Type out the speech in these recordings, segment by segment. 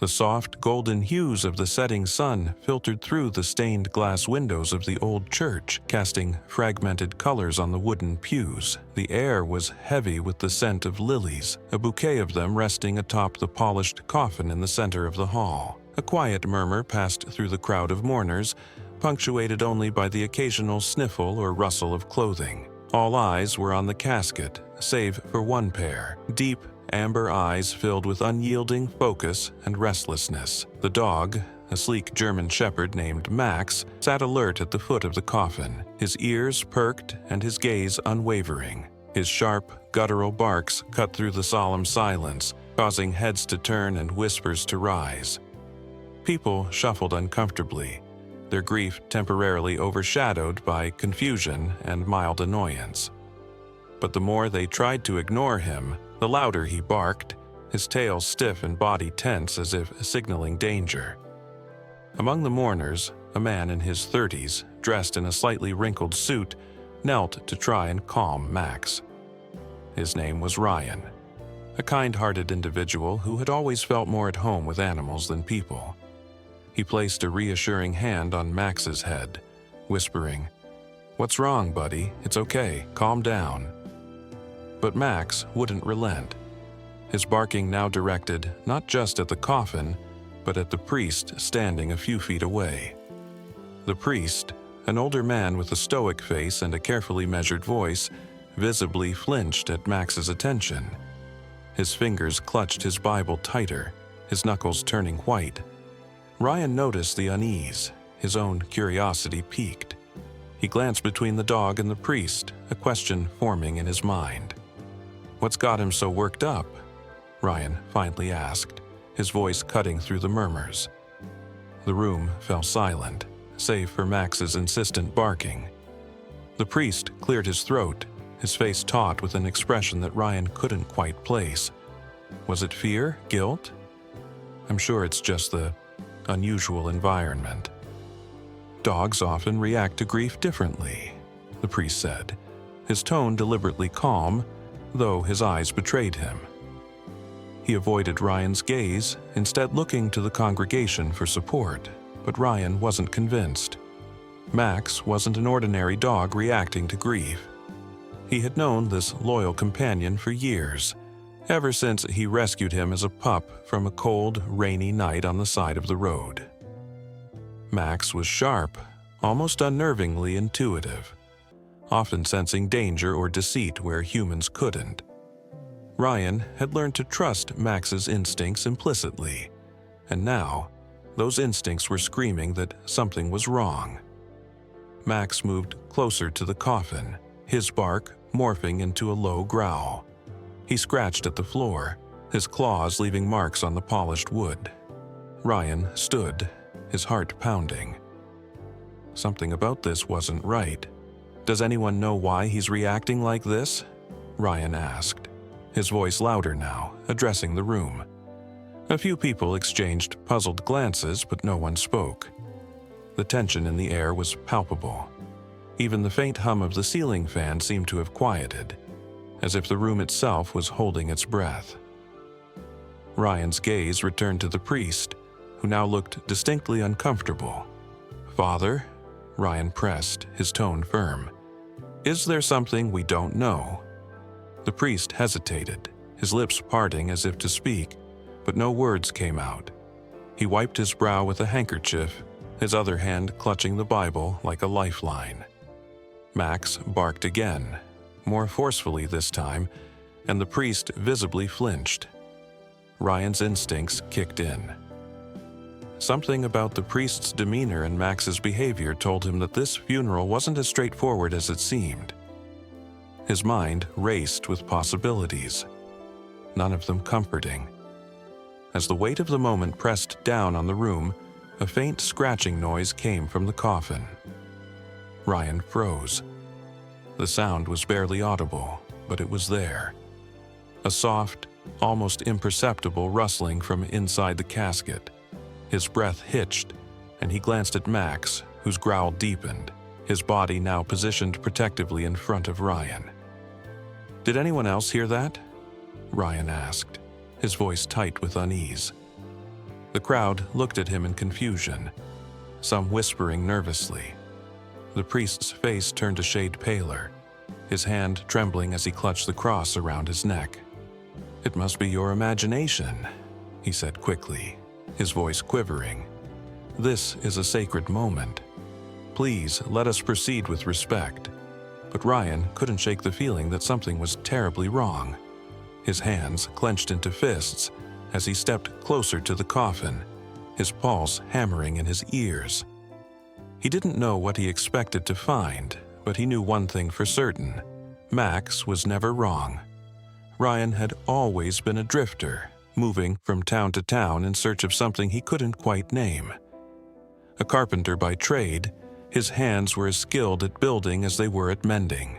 The soft, golden hues of the setting sun filtered through the stained glass windows of the old church, casting fragmented colors on the wooden pews. The air was heavy with the scent of lilies, a bouquet of them resting atop the polished coffin in the center of the hall. A quiet murmur passed through the crowd of mourners, punctuated only by the occasional sniffle or rustle of clothing. All eyes were on the casket, save for one pair, deep, amber eyes filled with unyielding focus and restlessness. The dog, a sleek German shepherd named Max, sat alert at the foot of the coffin, his ears perked and his gaze unwavering. His sharp, guttural barks cut through the solemn silence, causing heads to turn and whispers to rise. People shuffled uncomfortably, their grief temporarily overshadowed by confusion and mild annoyance. But the more they tried to ignore him, the louder he barked, his tail stiff and body tense as if signaling danger. Among the mourners, a man in his 30s, dressed in a slightly wrinkled suit, knelt to try and calm Max. His name was Ryan, a kind-hearted individual who had always felt more at home with animals than people. He placed a reassuring hand on Max's head, whispering, "What's wrong, buddy? It's okay. Calm down." But Max wouldn't relent, his barking now directed not just at the coffin, but at the priest standing a few feet away. The priest, an older man with a stoic face and a carefully measured voice, visibly flinched at Max's attention. His fingers clutched his Bible tighter, his knuckles turning white. Ryan noticed the unease, his own curiosity piqued. He glanced between the dog and the priest, a question forming in his mind. "What's got him so worked up?" Ryan finally asked, his voice cutting through the murmurs. The room fell silent, save for Max's insistent barking. The priest cleared his throat, his face taut with an expression that Ryan couldn't quite place. Was it fear? Guilt? "I'm sure it's just the unusual environment." "Dogs often react to grief differently," the priest said, his tone deliberately calm, though his eyes betrayed him. He avoided Ryan's gaze, instead looking to the congregation for support, but Ryan wasn't convinced. Max wasn't an ordinary dog reacting to grief. He had known this loyal companion for years, ever since he rescued him as a pup from a cold, rainy night on the side of the road. Max was sharp, almost unnervingly intuitive, often sensing danger or deceit where humans couldn't. Ryan had learned to trust Max's instincts implicitly, and now those instincts were screaming that something was wrong. Max moved closer to the coffin, his bark morphing into a low growl. He scratched at the floor, his claws leaving marks on the polished wood. Ryan stood, his heart pounding. Something about this wasn't right. "Does anyone know why he's reacting like this?" Ryan asked, his voice louder now, addressing the room. A few people exchanged puzzled glances, but no one spoke. The tension in the air was palpable. Even the faint hum of the ceiling fan seemed to have quieted, as if the room itself was holding its breath. Ryan's gaze returned to the priest, who now looked distinctly uncomfortable. "Father?" Ryan pressed, his tone firm. "Is there something we don't know?" The priest hesitated, his lips parting as if to speak, but no words came out. He wiped his brow with a handkerchief, his other hand clutching the Bible like a lifeline. Max barked again, more forcefully this time, and the priest visibly flinched. Ryan's instincts kicked in. Something about the priest's demeanor and Max's behavior told him that this funeral wasn't as straightforward as it seemed. His mind raced with possibilities, none of them comforting. As the weight of the moment pressed down on the room, a faint scratching noise came from the coffin. Ryan froze. The sound was barely audible, but it was there. A soft, almost imperceptible rustling from inside the casket. His breath hitched, and he glanced at Max, whose growl deepened, his body now positioned protectively in front of Ryan. "Did anyone else hear that?" Ryan asked, his voice tight with unease. The crowd looked at him in confusion, some whispering nervously. The priest's face turned a shade paler, his hand trembling as he clutched the cross around his neck. "It must be your imagination," he said quickly, his voice quivering. "This is a sacred moment. Please let us proceed with respect." But Ryan couldn't shake the feeling that something was terribly wrong. His hands clenched into fists as he stepped closer to the coffin, his pulse hammering in his ears. He didn't know what he expected to find, but he knew one thing for certain: Max was never wrong. Ryan had always been a drifter, moving from town to town in search of something he couldn't quite name. A carpenter by trade, his hands were as skilled at building as they were at mending.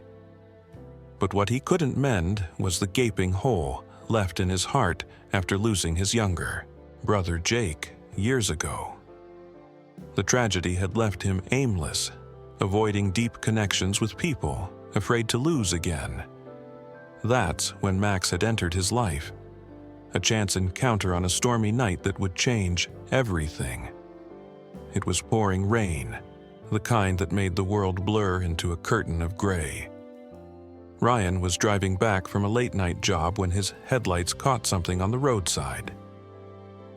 But what he couldn't mend was the gaping hole left in his heart after losing his younger brother Jake years ago. The tragedy had left him aimless, avoiding deep connections with people, afraid to lose again. That's when Max had entered his life, a chance encounter on a stormy night that would change everything. It was pouring rain, the kind that made the world blur into a curtain of gray. Ryan was driving back from a late-night job when his headlights caught something on the roadside.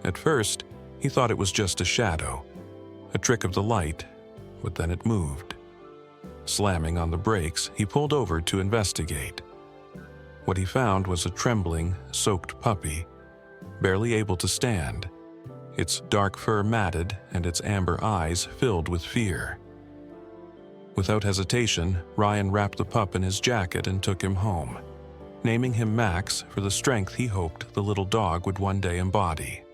At first, he thought it was just a shadow, a trick of the light, but then it moved. Slamming on the brakes, he pulled over to investigate. What he found was a trembling, soaked puppy, barely able to stand, its dark fur matted and its amber eyes filled with fear. Without hesitation, Ryan wrapped the pup in his jacket and took him home, naming him Max for the strength he hoped the little dog would one day embody.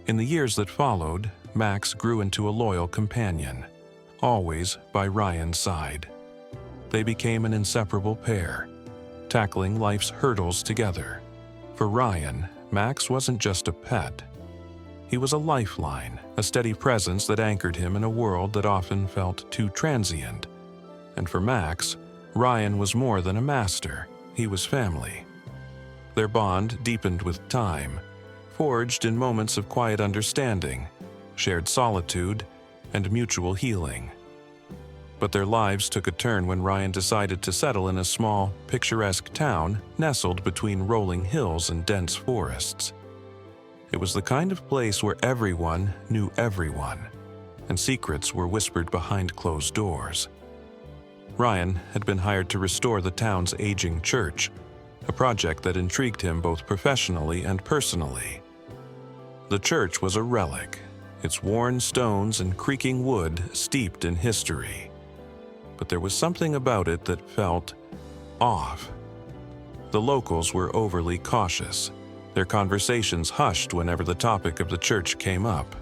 In the years that followed, Max grew into a loyal companion, always by Ryan's side. They became an inseparable pair, tackling life's hurdles together. For Ryan, Max wasn't just a pet. He was a lifeline, a steady presence that anchored him in a world that often felt too transient. And for Max, Ryan was more than a master. He was family. Their bond deepened with time, forged in moments of quiet understanding, shared solitude, and mutual healing. But their lives took a turn when Ryan decided to settle in a small, picturesque town nestled between rolling hills and dense forests. It was the kind of place where everyone knew everyone, and secrets were whispered behind closed doors. Ryan had been hired to restore the town's aging church, a project that intrigued him both professionally and personally. The church was a relic, its worn stones and creaking wood steeped in history. But there was something about it that felt off. The locals were overly cautious, their conversations hushed whenever the topic of the church came up.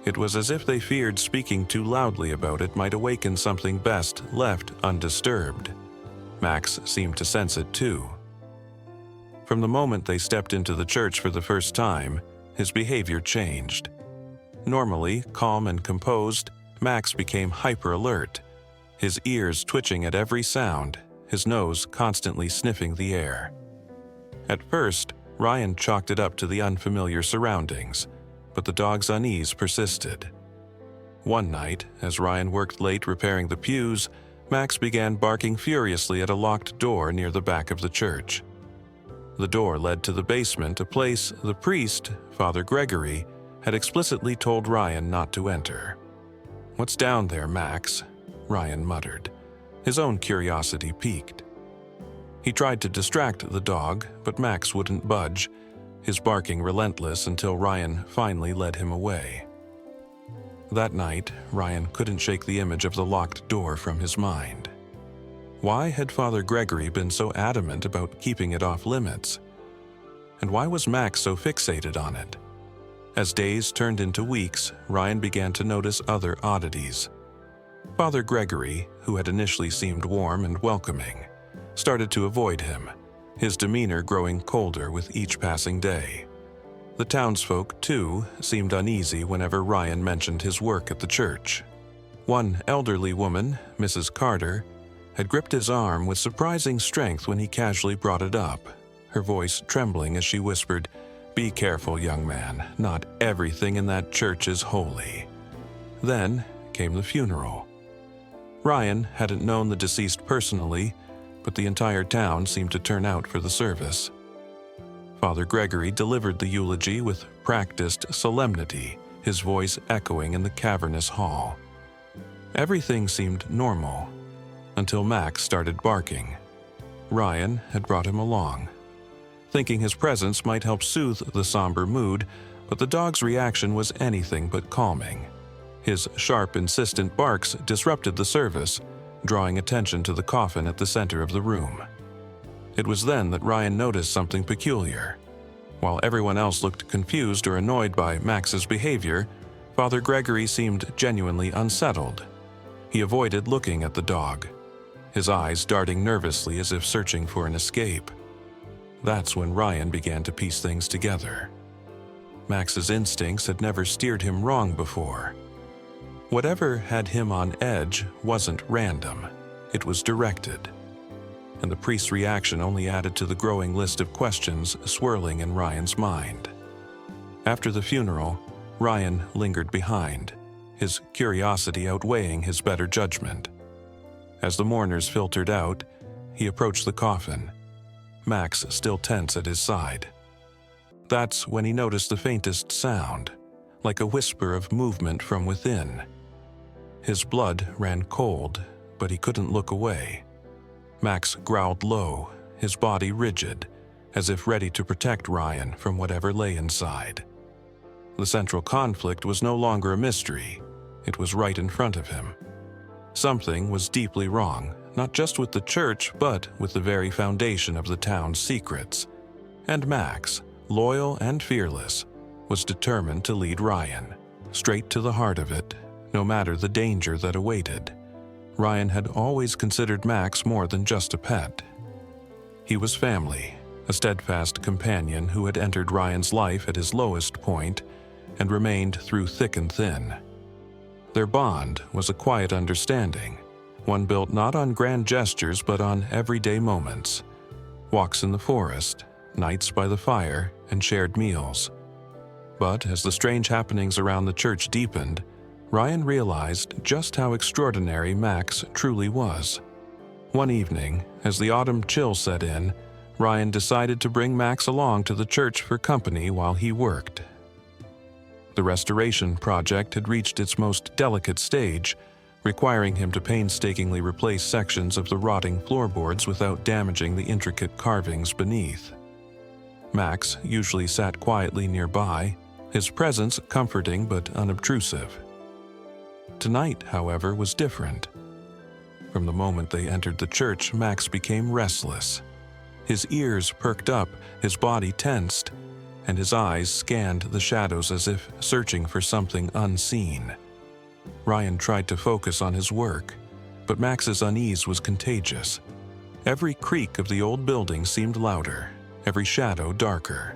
It was as if they feared speaking too loudly about it might awaken something best left undisturbed. Max seemed to sense it too. From the moment they stepped into the church for the first time, his behavior changed. Normally calm and composed, Max became hyper-alert, his ears twitching at every sound, his nose constantly sniffing the air. At first, Ryan chalked it up to the unfamiliar surroundings, but the dog's unease persisted. One night, as Ryan worked late repairing the pews, Max began barking furiously at a locked door near the back of the church. The door led to the basement, a place the priest, Father Gregory, had explicitly told Ryan not to enter. "What's down there, Max?" Ryan muttered. His own curiosity piqued. He tried to distract the dog, but Max wouldn't budge, his barking relentless until Ryan finally led him away. That night, Ryan couldn't shake the image of the locked door from his mind. Why had Father Gregory been so adamant about keeping it off limits? And why was Max so fixated on it? As days turned into weeks, Ryan began to notice other oddities. Father Gregory, who had initially seemed warm and welcoming, started to avoid him, his demeanor growing colder with each passing day. The townsfolk, too, seemed uneasy whenever Ryan mentioned his work at the church. One elderly woman, Mrs. Carter, had gripped his arm with surprising strength when he casually brought it up, her voice trembling as she whispered, "Be careful, young man. Not everything in that church is holy." Then came the funeral. Ryan hadn't known the deceased personally, but the entire town seemed to turn out for the service. Father Gregory delivered the eulogy with practiced solemnity, his voice echoing in the cavernous hall. Everything seemed normal, until Max started barking. Ryan had brought him along, thinking his presence might help soothe the somber mood, but the dog's reaction was anything but calming. His sharp, insistent barks disrupted the service, drawing attention to the coffin at the center of the room. It was then that Ryan noticed something peculiar. While everyone else looked confused or annoyed by Max's behavior, Father Gregory seemed genuinely unsettled. He avoided looking at the dog, his eyes darting nervously as if searching for an escape. That's when Ryan began to piece things together. Max's instincts had never steered him wrong before. Whatever had him on edge wasn't random, it was directed. And the priest's reaction only added to the growing list of questions swirling in Ryan's mind. After the funeral, Ryan lingered behind, his curiosity outweighing his better judgment. As the mourners filtered out, he approached the coffin, Max still tense at his side. That's when he noticed the faintest sound, like a whisper of movement from within. His blood ran cold, but he couldn't look away. Max growled low, his body rigid, as if ready to protect Ryan from whatever lay inside. The central conflict was no longer a mystery. It was right in front of him. Something was deeply wrong, not just with the church, but with the very foundation of the town's secrets. And Max, loyal and fearless, was determined to lead Ryan straight to the heart of it, no matter the danger that awaited. Ryan had always considered Max more than just a pet. He was family, a steadfast companion who had entered Ryan's life at his lowest point and remained through thick and thin. Their bond was a quiet understanding, one built not on grand gestures but on everyday moments. Walks in the forest, nights by the fire, and shared meals. But as the strange happenings around the church deepened, Ryan realized just how extraordinary Max truly was. One evening, as the autumn chill set in, Ryan decided to bring Max along to the church for company while he worked. The restoration project had reached its most delicate stage, requiring him to painstakingly replace sections of the rotting floorboards without damaging the intricate carvings beneath. Max usually sat quietly nearby, his presence comforting but unobtrusive. Tonight, however, was different. From the moment they entered the church, Max became restless. His ears perked up, his body tensed, and his eyes scanned the shadows as if searching for something unseen. Ryan tried to focus on his work, but Max's unease was contagious. Every creak of the old building seemed louder, every shadow darker.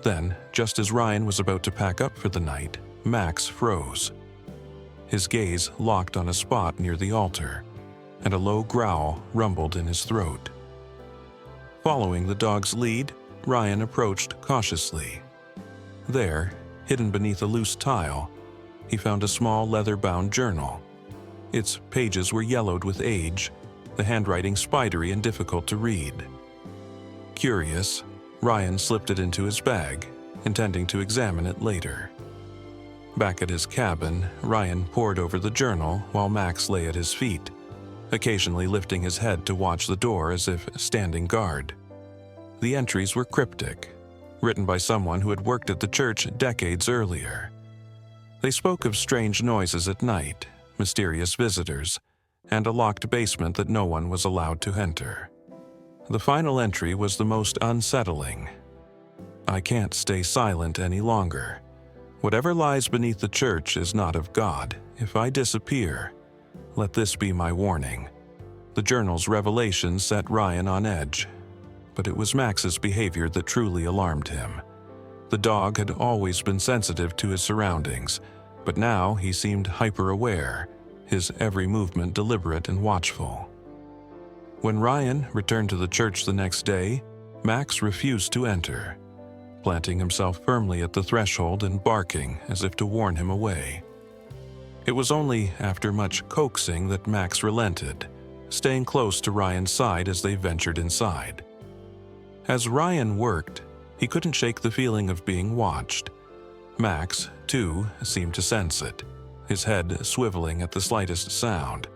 Then, just as Ryan was about to pack up for the night, Max froze. His gaze locked on a spot near the altar, and a low growl rumbled in his throat. Following the dog's lead, Ryan approached cautiously. There, hidden beneath a loose tile, he found a small leather-bound journal. Its pages were yellowed with age, the handwriting spidery and difficult to read. Curious, Ryan slipped it into his bag, intending to examine it later. Back at his cabin, Ryan pored over the journal while Max lay at his feet, occasionally lifting his head to watch the door as if standing guard. The entries were cryptic, written by someone who had worked at the church decades earlier. They spoke of strange noises at night, mysterious visitors, and a locked basement that no one was allowed to enter. The final entry was the most unsettling. "I can't stay silent any longer. Whatever lies beneath the church is not of God. If I disappear, let this be my warning." The journal's revelation set Ryan on edge, but it was Max's behavior that truly alarmed him. The dog had always been sensitive to his surroundings, but now he seemed hyper-aware, his every movement deliberate and watchful. When Ryan returned to the church the next day, Max refused to enter. planting himself firmly at the threshold and barking as if to warn him away. It was only after much coaxing that Max relented, staying close to Ryan's side as they ventured inside. As Ryan worked, he couldn't shake the feeling of being watched. Max, too, seemed to sense it, his head swiveling at the slightest sound.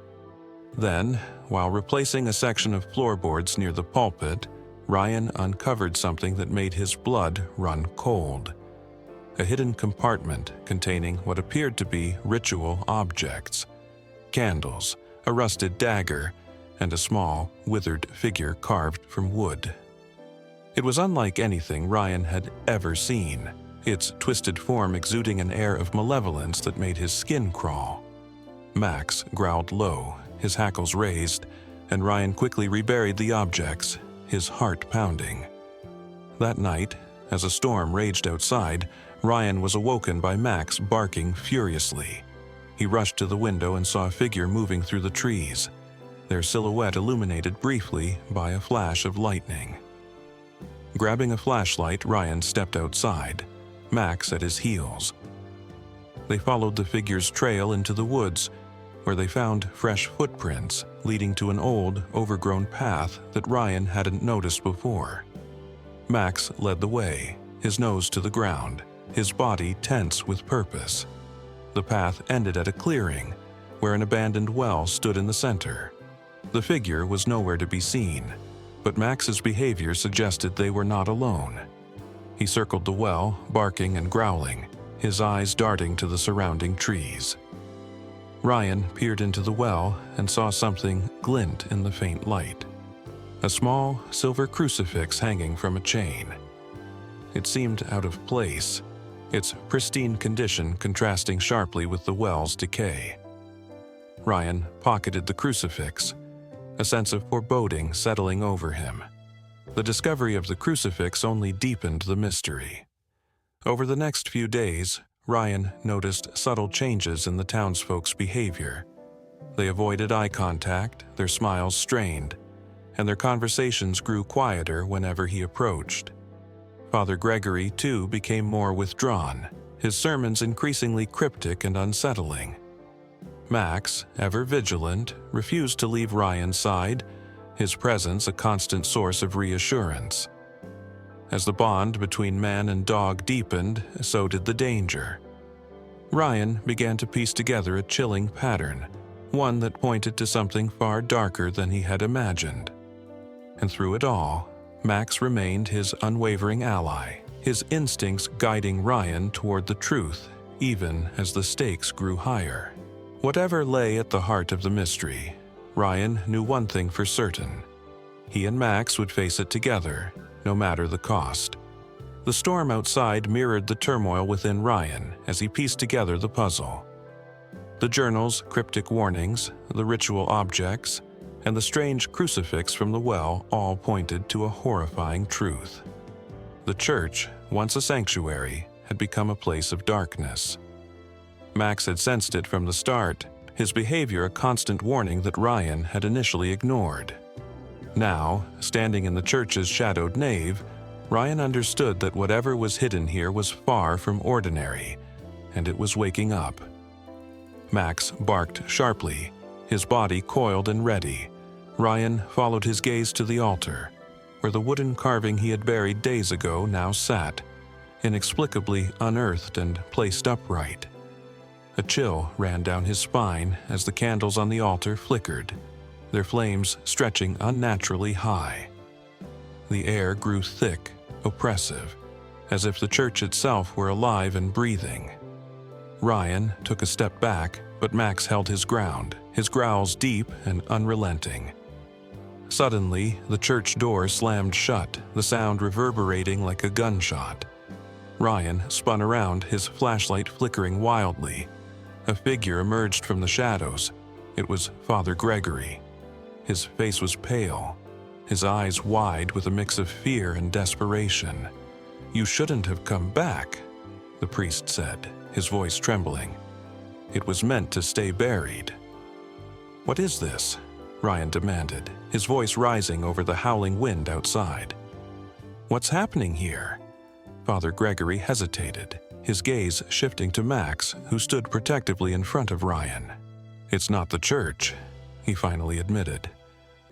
Then, while replacing a section of floorboards near the pulpit, Ryan uncovered something that made his blood run cold. A hidden compartment containing what appeared to be ritual objects: candles, a rusted dagger, and a small, withered figure carved from wood. It was unlike anything Ryan had ever seen, its twisted form exuding an air of malevolence that made his skin crawl. Max growled low, his hackles raised, and Ryan quickly reburied the objects, his heart pounding. That night, as a storm raged outside, Ryan was awoken by Max barking furiously. He rushed to the window and saw a figure moving through the trees, their silhouette illuminated briefly by a flash of lightning. Grabbing a flashlight, Ryan stepped outside, Max at his heels. They followed the figure's trail into the woods, where they found fresh footprints leading to an old, overgrown path that Ryan hadn't noticed before. Max led the way, his nose to the ground, his body tense with purpose. The path ended at a clearing, where an abandoned well stood in the center. The figure was nowhere to be seen, but Max's behavior suggested they were not alone. He circled the well, barking and growling, his eyes darting to the surrounding trees. Ryan peered into the well and saw something glint in the faint light: a small silver crucifix hanging from a chain. It seemed out of place, its pristine condition contrasting sharply with the well's decay. Ryan pocketed the crucifix, a sense of foreboding settling over him. The discovery of the crucifix only deepened the mystery. Over the next few days, Ryan noticed subtle changes in the townsfolk's behavior. They avoided eye contact, their smiles strained, and their conversations grew quieter whenever he approached. Father Gregory, too, became more withdrawn, his sermons increasingly cryptic and unsettling. Max, ever vigilant, refused to leave Ryan's side, his presence a constant source of reassurance. As the bond between man and dog deepened, so did the danger. Ryan began to piece together a chilling pattern, one that pointed to something far darker than he had imagined. And through it all, Max remained his unwavering ally, his instincts guiding Ryan toward the truth, even as the stakes grew higher. Whatever lay at the heart of the mystery, Ryan knew one thing for certain: he and Max would face it together, no matter the cost. The storm outside mirrored the turmoil within Ryan as he pieced together the puzzle. The journal's cryptic warnings, the ritual objects, and the strange crucifix from the well all pointed to a horrifying truth. The church, once a sanctuary, had become a place of darkness. Max had sensed it from the start, his behavior a constant warning that Ryan had initially ignored. Now, standing in the church's shadowed nave, Ryan understood that whatever was hidden here was far from ordinary, and it was waking up. Max barked sharply, his body coiled and ready. Ryan followed his gaze to the altar, where the wooden carving he had buried days ago now sat, inexplicably unearthed and placed upright. A chill ran down his spine as the candles on the altar flickered, their flames stretching unnaturally high. The air grew thick, oppressive, as if the church itself were alive and breathing. Ryan took a step back, but Max held his ground, his growls deep and unrelenting. Suddenly, the church door slammed shut, the sound reverberating like a gunshot. Ryan spun around, his flashlight flickering wildly. A figure emerged from the shadows. It was Father Gregory. His face was pale, his eyes wide with a mix of fear and desperation. "You shouldn't have come back," the priest said, his voice trembling. "It was meant to stay buried." "What is this?" Ryan demanded, his voice rising over the howling wind outside. "What's happening here?" Father Gregory hesitated, his gaze shifting to Max, who stood protectively in front of Ryan. "It's not the church," he finally admitted.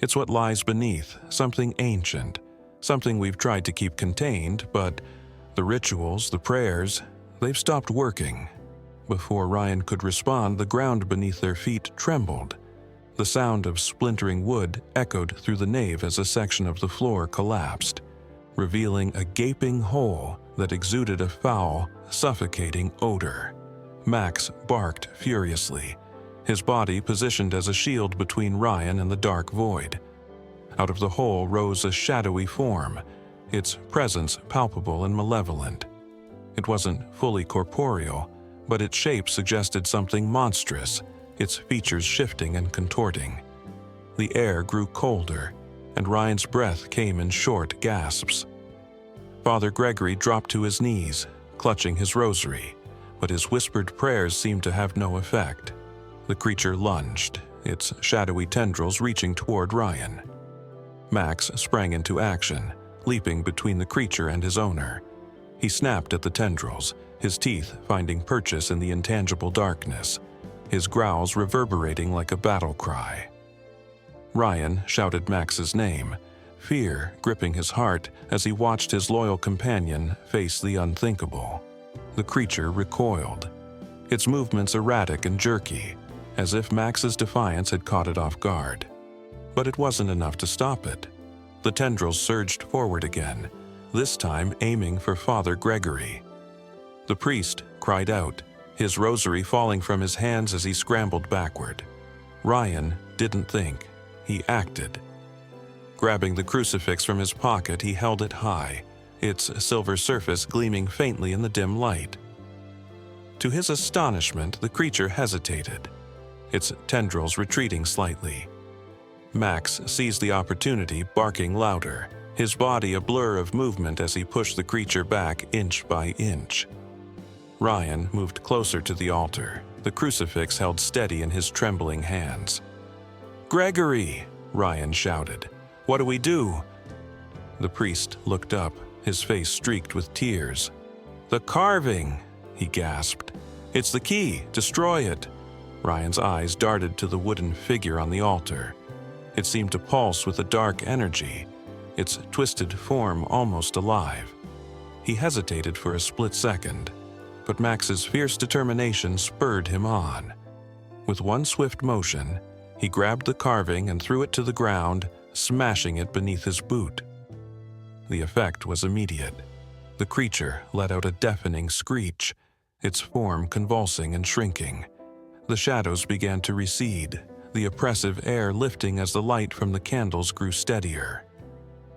"It's what lies beneath, something ancient, something we've tried to keep contained, but the rituals, the prayers, they've stopped working." Before Ryan could respond, the ground beneath their feet trembled. The sound of splintering wood echoed through the nave as a section of the floor collapsed, revealing a gaping hole that exuded a foul, suffocating odor. Max barked furiously, his body positioned as a shield between Ryan and the dark void. Out of the hole rose a shadowy form, its presence palpable and malevolent. It wasn't fully corporeal, but its shape suggested something monstrous, its features shifting and contorting. The air grew colder, and Ryan's breath came in short gasps. Father Gregory dropped to his knees, clutching his rosary, but his whispered prayers seemed to have no effect. The creature lunged, its shadowy tendrils reaching toward Ryan. Max sprang into action, leaping between the creature and his owner. He snapped at the tendrils, his teeth finding purchase in the intangible darkness, his growls reverberating like a battle cry. Ryan shouted Max's name, fear gripping his heart as he watched his loyal companion face the unthinkable. The creature recoiled, its movements erratic and jerky, as if Max's defiance had caught it off guard. But it wasn't enough to stop it. The tendrils surged forward again, this time aiming for Father Gregory. The priest cried out, his rosary falling from his hands as he scrambled backward. Ryan didn't think, he acted. Grabbing the crucifix from his pocket, he held it high, its silver surface gleaming faintly in the dim light. To his astonishment, the creature hesitated, its tendrils retreating slightly. Max seized the opportunity, barking louder, his body a blur of movement as he pushed the creature back inch by inch. Ryan moved closer to the altar, the crucifix held steady in his trembling hands. "Gregory!" Ryan shouted. "What do we do?" The priest looked up, his face streaked with tears. "The carving!" he gasped. "It's the key! Destroy it!" Ryan's eyes darted to the wooden figure on the altar. It seemed to pulse with a dark energy, its twisted form almost alive. He hesitated for a split second, but Max's fierce determination spurred him on. With one swift motion, he grabbed the carving and threw it to the ground, smashing it beneath his boot. The effect was immediate. The creature let out a deafening screech, its form convulsing and shrinking. The shadows began to recede, the oppressive air lifting as the light from the candles grew steadier.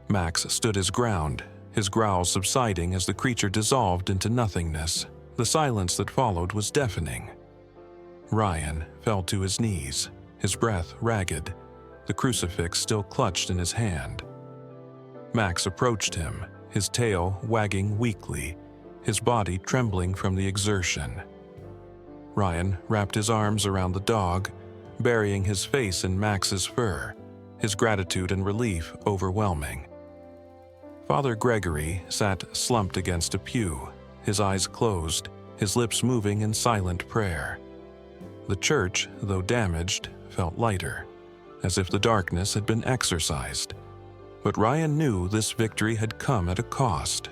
Max stood his ground, his growls subsiding as the creature dissolved into nothingness. The silence that followed was deafening. Ryan fell to his knees, his breath ragged, the crucifix still clutched in his hand. Max approached him, his tail wagging weakly, his body trembling from the exertion. Ryan wrapped his arms around the dog, burying his face in Max's fur, his gratitude and relief overwhelming. Father Gregory sat slumped against a pew, his eyes closed, his lips moving in silent prayer. The church, though damaged, felt lighter, as if the darkness had been exorcised. But Ryan knew this victory had come at a cost.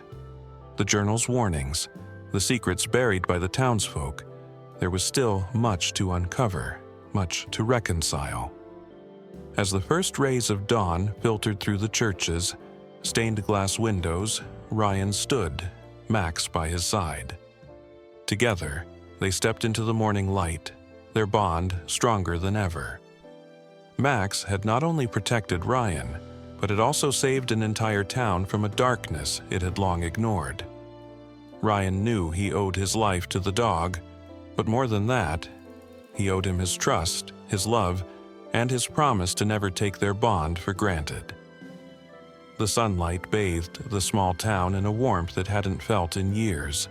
The journal's warnings, the secrets buried by the townsfolk, there was still much to uncover, much to reconcile. As the first rays of dawn filtered through the church's stained glass windows, Ryan stood, Max by his side. Together, they stepped into the morning light, their bond stronger than ever. Max had not only protected Ryan, but had also saved an entire town from a darkness it had long ignored. Ryan knew he owed his life to the dog, but more than that, he owed him his trust, his love, and his promise to never take their bond for granted. The sunlight bathed the small town in a warmth it hadn't felt in years,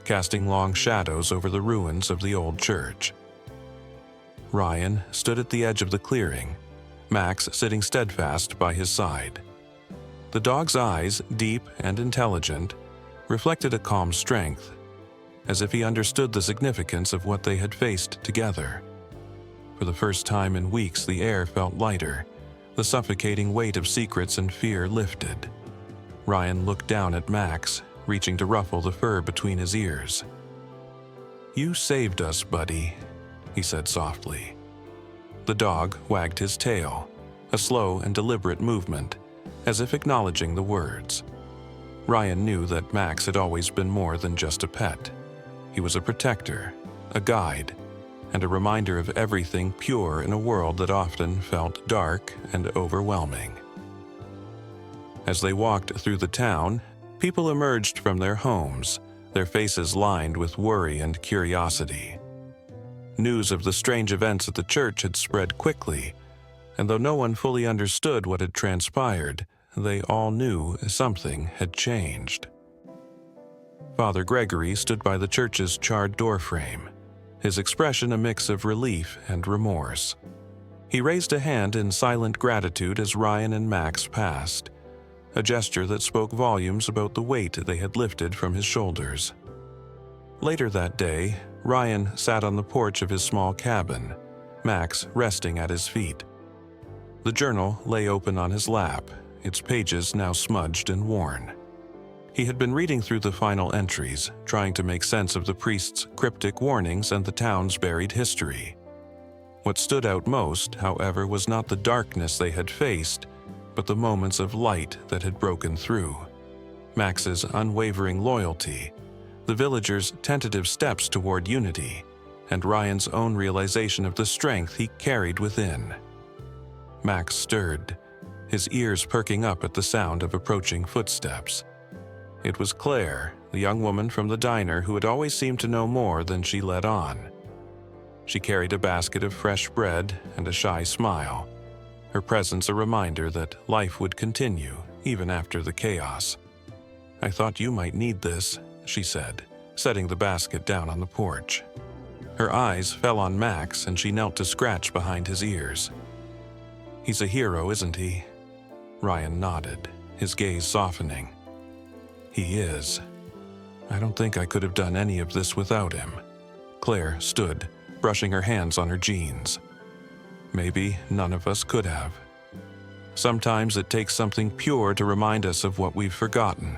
casting long shadows over the ruins of the old church. Ryan stood at the edge of the clearing, Max sitting steadfast by his side. The dog's eyes, deep and intelligent, reflected a calm strength, as if he understood the significance of what they had faced together. For the first time in weeks, the air felt lighter. The suffocating weight of secrets and fear lifted. Ryan looked down at Max, reaching to ruffle the fur between his ears. "You saved us, buddy," he said softly. The dog wagged his tail, a slow and deliberate movement, as if acknowledging the words. Ryan knew that Max had always been more than just a pet. He was a protector, a guide, and a reminder of everything pure in a world that often felt dark and overwhelming. As they walked through the town, people emerged from their homes, their faces lined with worry and curiosity. News of the strange events at the church had spread quickly, and though no one fully understood what had transpired, they all knew something had changed. Father Gregory stood by the church's charred doorframe, his expression a mix of relief and remorse. He raised a hand in silent gratitude as Ryan and Max passed, a gesture that spoke volumes about the weight they had lifted from his shoulders. Later that day, Ryan sat on the porch of his small cabin, Max resting at his feet. The journal lay open on his lap, its pages now smudged and worn. He had been reading through the final entries, trying to make sense of the priest's cryptic warnings and the town's buried history. What stood out most, however, was not the darkness they had faced, but the moments of light that had broken through. Max's unwavering loyalty, the villagers' tentative steps toward unity, and Ryan's own realization of the strength he carried within. Max stirred, his ears perking up at the sound of approaching footsteps. It was Claire, the young woman from the diner who had always seemed to know more than she let on. She carried a basket of fresh bread and a shy smile, her presence a reminder that life would continue even after the chaos. "I thought you might need this," she said, setting the basket down on the porch. Her eyes fell on Max and she knelt to scratch behind his ears. "He's a hero, isn't he?" Ryan nodded, his gaze softening. "He is. I don't think I could have done any of this without him." Claire stood, brushing her hands on her jeans. "Maybe none of us could have. Sometimes it takes something pure to remind us of what we've forgotten."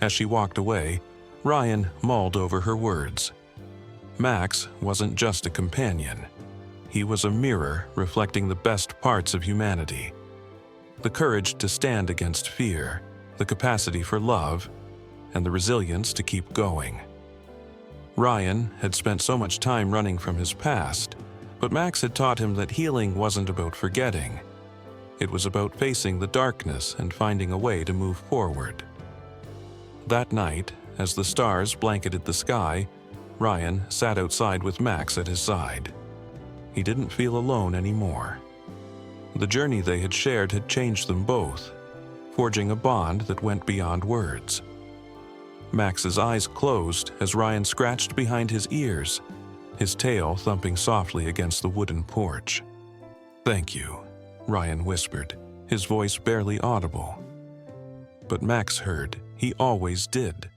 As she walked away, Ryan mulled over her words. Max wasn't just a companion. He was a mirror reflecting the best parts of humanity. The courage to stand against fear, the capacity for love, and the resilience to keep going. Ryan had spent so much time running from his past, but Max had taught him that healing wasn't about forgetting. It was about facing the darkness and finding a way to move forward. That night, as the stars blanketed the sky, Ryan sat outside with Max at his side. He didn't feel alone anymore. The journey they had shared had changed them both, forging a bond that went beyond words. Max's eyes closed as Ryan scratched behind his ears, his tail thumping softly against the wooden porch. "Thank you," Ryan whispered, his voice barely audible. But Max heard. He always did.